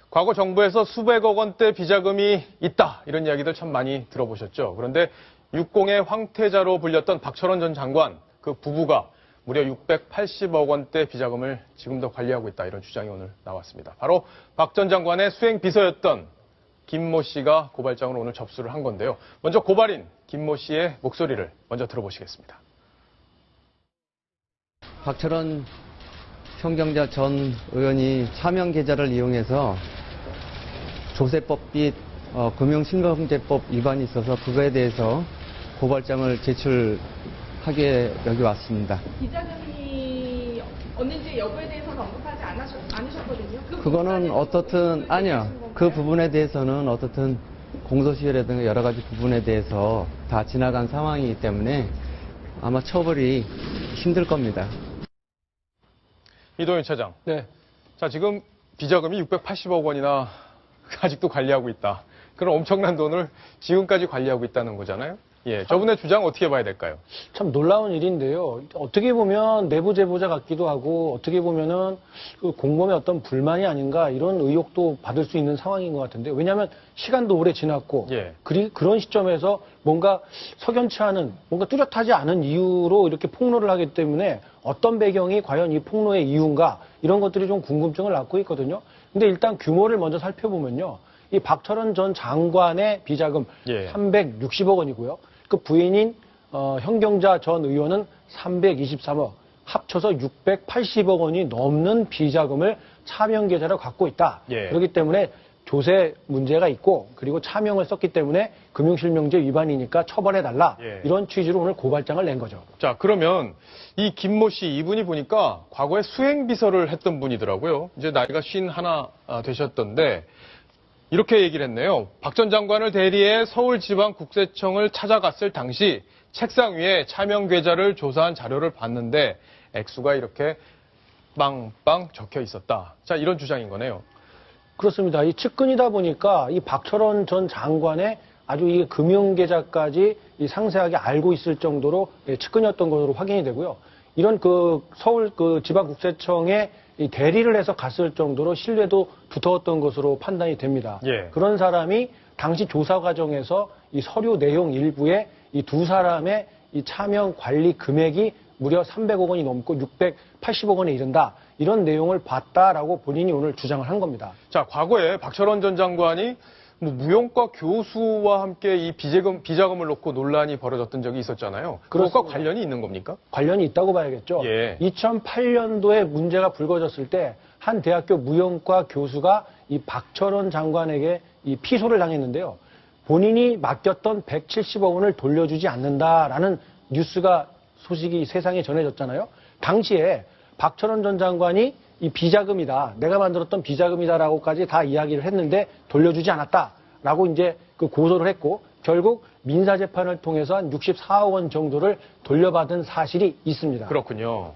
과거 정부에서 수백억 원대 비자금이 있다 이런 이야기들 참 많이 들어보셨죠. 그런데 육공의 황태자로 불렸던 박철원 전 장관 그 부부가 무려 680억 원대 비자금을 지금도 관리하고 있다 이런 주장이 오늘 나왔습니다. 바로 박 전 장관의 수행 비서였던 김모 씨가 고발장으로 오늘 접수를 한 건데요. 먼저 고발인 김모 씨의 목소리를 먼저 들어보시겠습니다. 박철원 현경자 전 의원이 차명 계좌를 이용해서 조세법 및 금융실명제법 위반이 있어서 그거에 대해서 고발장을 제출하게 여기 왔습니다. 비자금이 없는지 여부에 대해서는 언급하지 않으셨거든요. 그거는 어떻든 아니요. 그 부분에 대해서는 어떻든 공소시효라든가 여러 가지 부분에 대해서 다 지나간 상황이기 때문에 아마 처벌이 힘들 겁니다. 이도현 차장. 네. 자, 지금 비자금이 680억 원이나 아직도 관리하고 있다. 그런 엄청난 돈을 지금까지 관리하고 있다는 거잖아요. 예, 저분의 주장 어떻게 봐야 될까요? 참 놀라운 일인데요. 어떻게 보면 내부 제보자 같기도 하고 어떻게 보면은 그 공범의 어떤 불만이 아닌가 이런 의혹도 받을 수 있는 상황인 것 같은데요. 왜냐하면 시간도 오래 지났고 예. 그런 시점에서 뭔가 석연치 않은 뭔가 뚜렷하지 않은 이유로 이렇게 폭로를 하기 때문에 어떤 배경이 과연 이 폭로의 이유인가 이런 것들이 좀 궁금증을 낳고 있거든요. 근데 일단 규모를 먼저 살펴보면요. 이 박철원 전 장관의 비자금 예. 360억 원이고요. 그 부인인 현경자 전 의원은 323억, 합쳐서 680억 원이 넘는 비자금을 차명 계좌로 갖고 있다. 예. 그렇기 때문에 조세 문제가 있고 그리고 차명을 썼기 때문에 금융실명제 위반이니까 처벌해달라. 예. 이런 취지로 오늘 고발장을 낸 거죠. 자, 그러면 이 김모 씨 이분이 보니까 과거에 수행비서를 했던 분이더라고요. 이제 나이가 51 되셨던데 이렇게 얘기를 했네요. 박 전 장관을 대리해 서울지방국세청을 찾아갔을 당시 책상 위에 차명 계좌를 조사한 자료를 봤는데 액수가 이렇게 빵빵 적혀 있었다. 자, 이런 주장인 거네요. 그렇습니다. 이 측근이다 보니까 이 박철원 전 장관의 아주 이 금융계좌까지 이 상세하게 알고 있을 정도로 측근이었던 것으로 확인이 되고요. 이런 그 서울 그 지방국세청에 이 대리를 해서 갔을 정도로 신뢰도 두터웠던 것으로 판단이 됩니다. 예. 그런 사람이 당시 조사 과정에서 이 서류 내용 일부에 이 두 사람의 이 차명 관리 금액이 무려 300억 원이 넘고 680억 원에 이른다. 이런 내용을 봤다라고 본인이 오늘 주장을 한 겁니다. 자, 과거에 박철원 전 장관이 무용과 교수와 함께 이 비자금을 놓고 논란이 벌어졌던 적이 있었잖아요. 그것과 그렇습니다. 관련이 있는 겁니까? 관련이 있다고 봐야겠죠. 예. 2008년도에 문제가 불거졌을 때 한 대학교 무용과 교수가 이 박철원 장관에게 이 피소를 당했는데요. 본인이 맡겼던 170억 원을 돌려주지 않는다라는 뉴스가 소식이 세상에 전해졌잖아요. 당시에 박철원 전 장관이 이 비자금이다, 내가 만들었던 비자금이다라고까지 다 이야기를 했는데 돌려주지 않았다라고 이제 그 고소를 했고 결국 민사재판을 통해서 한 64억 원 정도를 돌려받은 사실이 있습니다. 그렇군요.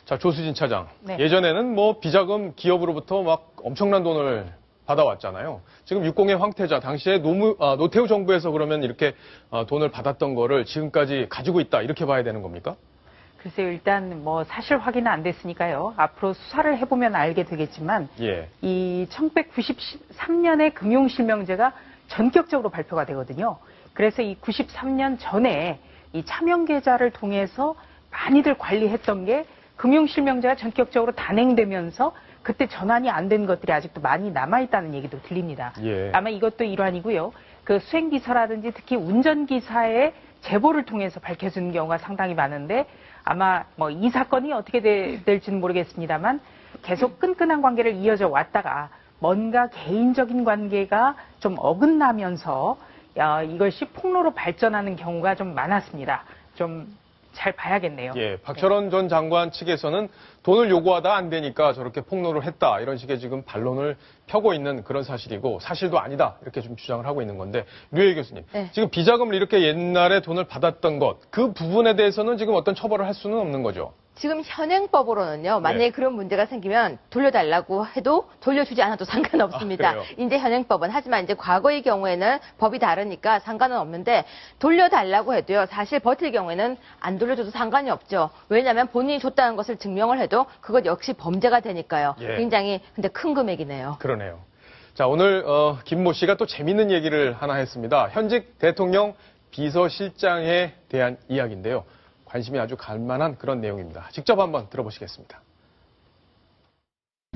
자, 조수진 차장. 네. 예전에는 뭐 비자금 기업으로부터 막 엄청난 돈을 받아왔잖아요. 지금 육공의 황태자, 당시에 노태우 정부에서 그러면 이렇게 돈을 받았던 거를 지금까지 가지고 있다, 이렇게 봐야 되는 겁니까? 글쎄요, 일단 뭐 사실 확인은 안 됐으니까요. 앞으로 수사를 해보면 알게 되겠지만 예. 이 1993년에 금융실명제가 전격적으로 발표가 되거든요. 그래서 이 93년 전에 이 차명계좌를 통해서 많이들 관리했던 게 금융실명제가 전격적으로 단행되면서 그때 전환이 안 된 것들이 아직도 많이 남아있다는 얘기도 들립니다. 예. 아마 이것도 일환이고요. 그 수행비서라든지 특히 운전기사의 제보를 통해서 밝혀지는 경우가 상당히 많은데 아마 뭐 이 사건이 어떻게 될지는 모르겠습니다만 계속 끈끈한 관계를 이어져 왔다가 뭔가 개인적인 관계가 좀 어긋나면서 이것이 폭로로 발전하는 경우가 좀 많았습니다. 좀 잘 봐야겠네요. 예, 박철원 전 장관 측에서는 돈을 요구하다 안 되니까 저렇게 폭로를 했다, 이런 식의 지금 반론을 펴고 있는 그런 사실이고 사실도 아니다, 이렇게 좀 주장을 하고 있는 건데, 류혜 교수님, 네. 지금 비자금을 이렇게 옛날에 돈을 받았던 것, 그 부분에 대해서는 지금 어떤 처벌을 할 수는 없는 거죠? 지금 현행법으로는요, 만약에 네. 그런 문제가 생기면 돌려달라고 해도 돌려주지 않아도 상관없습니다. 아, 그래요? 이제 현행법은. 하지만 이제 과거의 경우에는 법이 다르니까 상관은 없는데 돌려달라고 해도요, 사실 버틸 경우에는 안 돌려줘도 상관이 없죠. 왜냐하면 본인이 줬다는 것을 증명을 해도 그것 역시 범죄가 되니까요. 예. 굉장히 근데 큰 금액이네요. 그러네요. 자, 오늘 김모 씨가 또 재밌는 얘기를 하나 했습니다. 현직 대통령 비서실장에 대한 이야기인데요. 관심이 아주 갈 만한 그런 내용입니다. 직접 한번 들어보시겠습니다.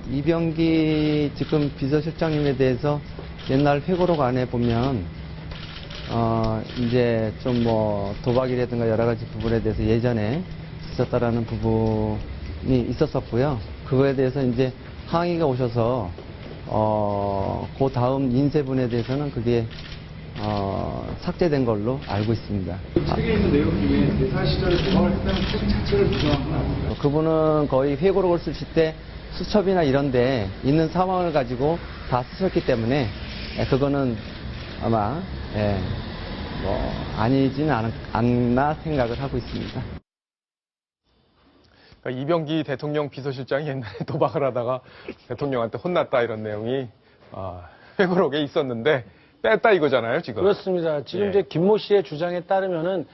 이병기 지금 비서실장님에 대해서 옛날 회고록 안에 보면 이제 좀 뭐 도박이라든가 여러 가지 부분에 대해서 예전에 있었다라는 부분이 있었었고요. 그거에 대해서 이제 항의가 오셔서 그 다음 인쇄분에 대해서는 그게 삭제된 걸로 알고 있습니다. 책에 있는 내용 중에 대사 시절에 도박을 했다는 사실 자체를 부정하거나 그분은 거의 회고록을 쓰실 때 수첩이나 이런 데 있는 상황을 가지고 다 쓰셨기 때문에 그거는 아마 뭐 아니지는 않나 생각을 하고 있습니다. 그러니까 이병기 대통령 비서실장이 옛날에 도박을 하다가 대통령한테 혼났다 이런 내용이 회고록에 있었는데 뺐다 이거잖아요, 지금. 그렇습니다. 지금 예. 이제 김모 씨의 주장에 따르면은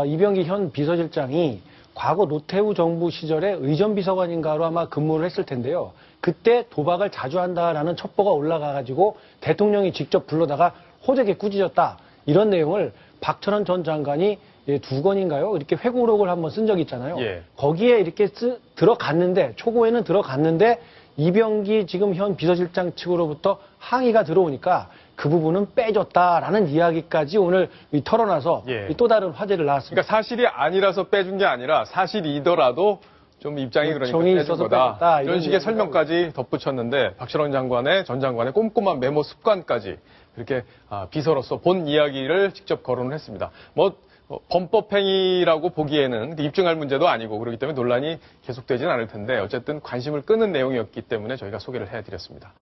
이병기 현 비서실장이 과거 노태우 정부 시절에 의전비서관인가로 아마 근무를 했을 텐데요. 그때 도박을 자주 한다라는 첩보가 올라가가지고 대통령이 직접 불러다가 호되게 꾸짖었다. 이런 내용을 박철원 전 장관이 2권인가요? 이렇게 회고록을 한번 쓴 적이 있잖아요. 예. 거기에 이렇게 들어갔는데, 초고에는 들어갔는데, 이병기 지금 현 비서실장 측으로부터 항의가 들어오니까 그 부분은 빼줬다라는 이야기까지 오늘 털어놔서 예. 또 다른 화제를 낳았습니다. 그러니까 사실이 아니라서 빼준 게 아니라 사실이더라도 좀 입장이 그러니까 정이 빼준 있어서 거다. 빼줬다, 이런 이런 식의 이야기를 설명까지 덧붙였는데 박철원 전 장관의 꼼꼼한 메모 습관까지 그렇게 비서로서 본 이야기를 직접 거론을 했습니다. 뭐 범법행위라고 보기에는 입증할 문제도 아니고 그렇기 때문에 논란이 계속되지는 않을 텐데 어쨌든 관심을 끄는 내용이었기 때문에 저희가 소개를 해드렸습니다.